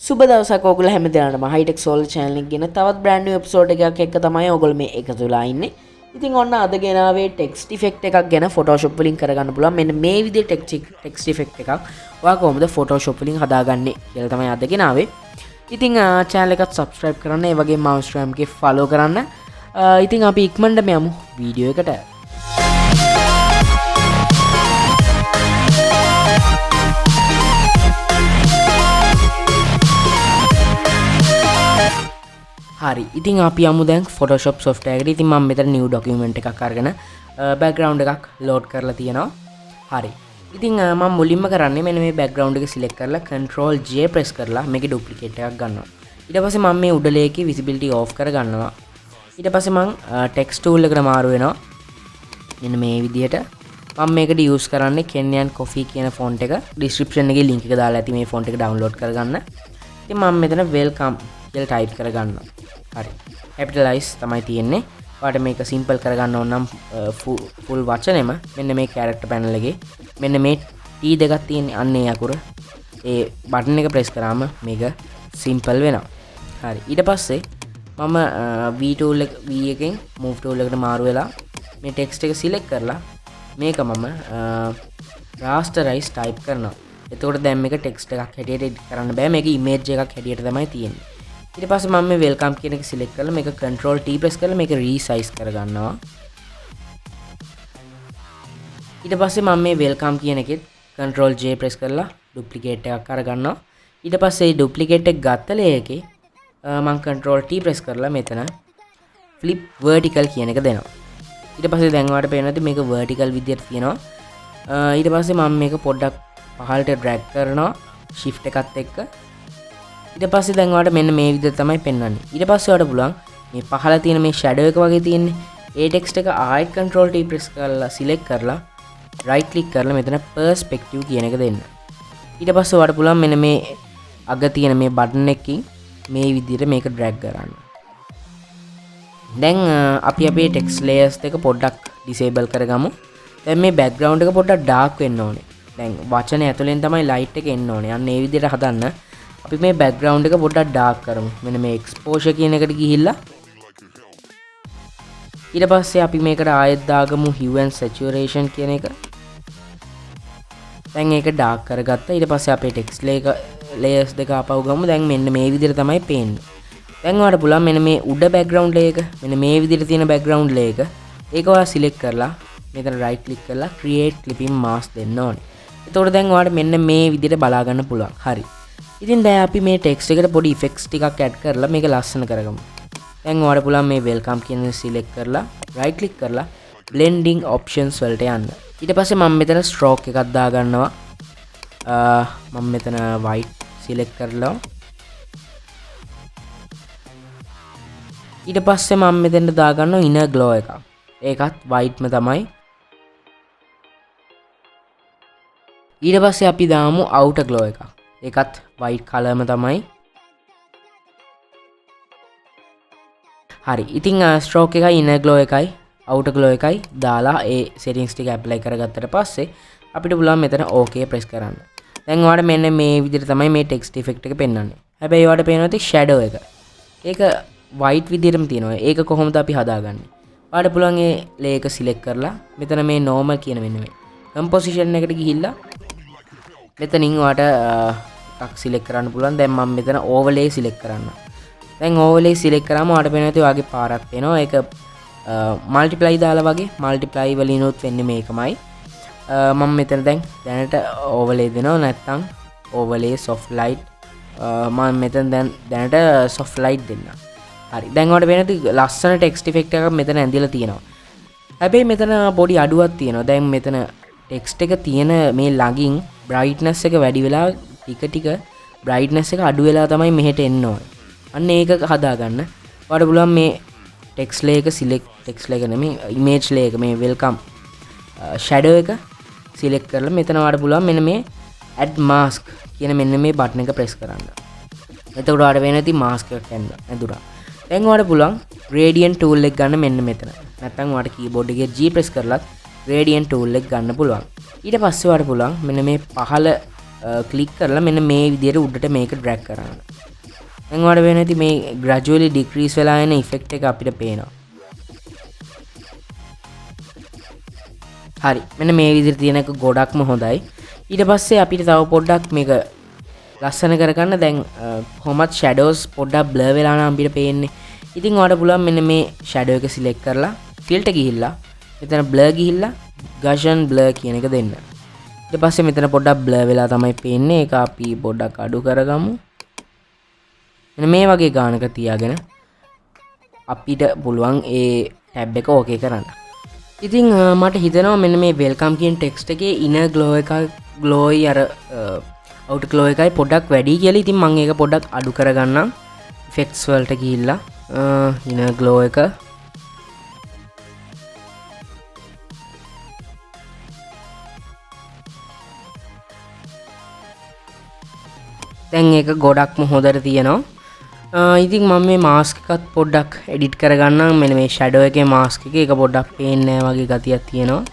සුබ දවසක් ඔයගොල්ලෝ හැමදෙනාටම HIGHTECH SOLVER channel එක ගැන තවත් brand new episode එකක් එක්ක තමයි ඔයගොල්ලෝ මේ එකතු වෙලා ඉන්නේ. ඉතින් ඔන්න අද ගෙනාවේ text effect එකක් ගැන Photoshop වලින් කරගන්න පුළුවන්. මෙන්න මේ විදිහේ text effect එකක් ඔයා කොහොමද Photoshop වලින් හදාගන්නේ කියලා තමයි අද ගෙනාවේ. ඉතින් channel එකත් subscribe කරන්න, ඒ වගේම my Instagram එකේ follow කරන්න. ඉතින් අපි ඉක්මනටම යමු වීඩියෝ එකට. හරි ඉතින් අපි යමු දැන් Photoshop software එකට. ඉතින් මම මෙතන new document එකක් අරගෙන background එකක් load කරලා තියෙනවා. හරි. ඉතින් මම මුලින්ම කරන්නේ මෙන්න මේ background එක select කරලා Ctrl J press කරලා මේකේ duplicate එකක් ගන්නවා. ඊට පස්සේ මම මේ උඩ ලේකේ visibility off කර ගන්නවා. ඊට පස්සේ මම text tool එකට මාරු වෙනවා. මෙන්න මේ විදිහට මම මේකට use කරන්නේ Kenyan Coffee කියන font එක. description එකේ link එක දාලා ඇති මේ font එක download කරගන්න. ඉතින් මම මෙතන welcome කියලා type කරගන්නවා. හරි capitalize තමයි තියෙන්නේ. ඔයාලට මේක simple කරගන්න ඕන නම් full වචනෙම මෙන්න මේ character panel එකේ මෙන්න මේ T දෙකක් තියෙන අන්නේ අකුර ඒ button එක press කරාම මේක simple වෙනවා. හරි ඊට පස්සේ මම V tool එක V එකෙන් move tool එකට මාරු වෙලා මේ text එක select කරලා මේක මම rasterize type කරනවා. එතකොට දැන් මේක text එකක් හැටියට edit කරන්න බෑ. මේක image එකක් හැටියට තමයි තියෙන්නේ. ඊට පස්සේ මම මේ welcome කියන එක select කරලා මේක control T press කරලා මේක resize කරගන්නවා. ඊට පස්සේ මම මේ welcome කියන එකෙත් control J press කරලා duplicate එකක් අරගන්නවා. ඊට පස්සේ duplicate එක ගත්ත layer එකේ මම control T press කරලා මෙතන flip vertical කියන එක දෙනවා. ඊට පස්සේ දැන් ඔයාලට පේනවා මේක vertical විදියට තියෙනවා. ඊට පස්සේ මම මේක පොඩ්ඩක් පහළට drag කරනවා shift එකත් එක්ක. ඊට පස්සේ දැන් ඔයාලට මෙන්න මේ විදිහට තමයි පෙන්වන්නේ. ඊට පස්සේ ඔයාලට පුළුවන් මේ පහළ තියෙන මේ shadow එක වගේ තියෙන්නේ. ඒ text එක ආයෙත් control T press කරලා select කරලා right click කරලා මෙතන perspective කියන එක දෙන්න. ඊට පස්සේ ඔයාලට පුළුවන් මෙන්න මේ අග තියෙන මේ button එකකින් මේ විදිහට මේක drag කරන්න. දැන් අපි අපේ text layers දෙක පොඩ්ඩක් disable කරගමු. දැන් මේ background එක පොඩ්ඩක් dark වෙන්න ඕනේ. දැන් වචන ඇතුලෙන් තමයි light එක එන්න ඕනේ. අන්න ඒ විදිහට හදන්න. අපි මේ background එක පොඩ්ඩක් dark කරමු. මෙන්න මේ exposure කියන එකට ගිහිල්ලා ඊට පස්සේ අපි මේකට ආයෙත් දාගමු hue and saturation කියන එක. දැන් ඒක dark කරගත්තා. ඊට පස්සේ අපේ text layers දෙක ආපහු ගමු. දැන් මෙන්න මේ විදිහට තමයි පේන්නේ. දැන් ඔයාලට පුළුවන් මෙන්න මේ උඩ background layer එක මෙන්න මේ විදිහට තියෙන background layer එක ඒක ඔයා select කරලා මෙතන right click කරලා create clipping mask දෙන්න ඕනේ. එතකොට දැන් ඔයාලට මෙන්න මේ විදිහට බලා ගන්න පුළුවන්. හරි. ඉතින් දැන් අපි මේ text එකට පොඩි effects ටිකක් add කරලා මේක ලස්සන කරගමු. දැන් ඔයාලට පුළුවන් මේ welcome කියන එක select කරලා right click කරලා blending options වලට යන්න. ඊට පස්සේ මම මෙතන stroke එකක් දා ගන්නවා. මම මෙතන white select කරලා ඊට පස්සේ මම මෙතෙන්ට දා ගන්නවා inner glow එකක්. ඒකත් white ම තමයි. ඊට පස්සේ අපි දාමු outer glow එකක්. ඒකත් white color ම තමයි. හරි. ඉතින් stroke එකයි inner glow එකයි outer glow එකයි දාලා ඒ settings ටික apply කරගත්තට පස්සේ අපිට පුළුවන් මෙතන okay press කරන්න. දැන් ඔයාලට මෙන්න මේ විදිහට තමයි මේ text effect එක පෙන්වන්නේ. හැබැයි ඔයාලට පේනවා shadow එක. ඒක white විදිහටම තියෙනවා. ඒක කොහොමද අපි හදාගන්නේ? ඔයාලට පුළුවන් ඒ layer එක select කරලා මෙතන මේ normal කියන මෙන්න මේ composition එකට ගිහිල්ලා මෙතනින් ඔයාලට එකක් select කරන්න පුළුවන්. දැන් මම මෙතන overlay select කරනවා. දැන් overlay select කරාම ඔයාලට පේනවා ඔයාගේ පාරක් එනවා. ඒක multiply දාලා වගේ multiply වලිනුත් වෙන්නේ මේකමයි. මම මෙතන දැන් දැනට overlay දෙනවා. නැත්නම් overlay soft light මම මෙතන දැනට soft light දෙන්න. හරි. දැන් ඔයාලට පේනවා ලස්සන text effect එකක් මෙතන ඇඳිලා තියෙනවා. හැබැයි මෙතන පොඩි අඩුවක් තියෙනවා. දැන් මෙතන text එක තියෙන මේ ළඟින් brightness එක වැඩි වෙලා ටික ටික brightness එක අඩු වෙලා තමයි මෙහෙට එන්න ඕනේ. අන්න ඒක හදාගන්න. ඔයාලට පුළුවන් මේ text layer එක select text layer එක නෙමෙයි image layer එක මේ welcome shadow එක select කරලා මෙතන ඔයාලට පුළුවන් මෙන්න මේ add mask කියන මෙන්න මේ button එක press කරන්න. එතකොට ඔයාලට වෙන ඉතින් mask එකක් ඇඳුනා. දැන් ඔයාලට පුළුවන් gradient tool එක ගන්න මෙන්න මෙතන. නැත්නම් ඔයාලට keyboard එකේ G press කරලත් gradient tool එක ගන්න පුළුවන්. ඊට පස්සේ ඔයාලට පුළුවන් මෙන්න මේ පහළ ක්ලික් කරලා මෙන්න මේ විදිහට උඩට මේක ඩ්‍රැග් කරන්න. දැන් ඔයාලට වෙන ඉතින් මේ gradually decrease වෙලා යන effect එක අපිට පේනවා. හරි. මෙන්න මේ විදිහට තියෙන එක ගොඩක්ම හොඳයි. ඊට පස්සේ අපිට තව පොඩ්ඩක් මේක ලස්සන කරගන්න දැන් කොහොමත් shadows පොඩ්ඩක් blur වෙලා නම් අපිට පේන්නේ. ඉතින් ඔයාලට පුළුවන් මෙන්න මේ shadow එක select කරලා filter ගිහිල්ලා මෙතන blur ගිහිල්ලා Gaussian blur කියන එක දෙන්න. ඊට පස්සේ මෙතන පොඩ්ඩක් blur වෙලා තමයි පේන්නේ. ඒක අපි පොඩ්ඩක් අඩු කරගමු. මෙන්න මේ වගේ ගානක තියාගෙන අපිට පුළුවන් ඒ ටැබ් එක ඕකේ කරන්න. ඉතින් මට හිතෙනවා මෙන්න මේ වෙල්කම් කියන ටෙක්ස්ට් එකේ ඉනර් ග්ලෝ එක ග්ලෝයි අර අවුටර් ග්ලෝ එකයි පොඩ්ඩක් වැඩි කියලා. ඉතින් මම ඒක පොඩ්ඩක් අඩු කරගන්නම්. ඉෆෙක්ට්ස් වලට ගිහිල්ලා ඉනර් ග්ලෝ එක දැන් ඒක ගොඩක්ම හොඳට තියෙනවා. ඉතින් මම මේ මාස්ක් එකත් පොඩ්ඩක් එඩිට් කරගන්නම්. මෙන්න මේ ෂැඩෝ එකේ මාස්ක් එක ඒක පොඩ්ඩක් පේන්නේ නැහැ වගේ ගතියක් තියෙනවා.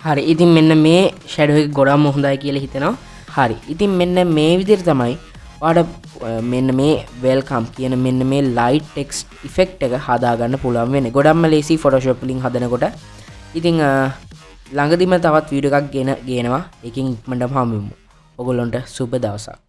හරි. ඉතින් මෙන්න මේ ෂැඩෝ එක ගොඩක්ම හොඳයි කියලා හිතෙනවා. හරි. ඉතින් මෙන්න මේ විදිහට තමයි ඔයාලට මෙන්න මේ වෙල්කම් කියන මෙන්න මේ ලයිට් ටෙක්ස්ට් ඉෆෙක්ට් එක හදාගන්න පුළුවන් වෙන්නේ. ගොඩක්ම ලේසි Photoshop වලින් හදනකොට. ඉතින් ළඟදිම තවත් වීඩියෝ එකක් ගෙනවා. ඒකෙන් ඉක්මනටම හමුවෙමු. ඔයගොල්ලන්ට සුබ දවසක්.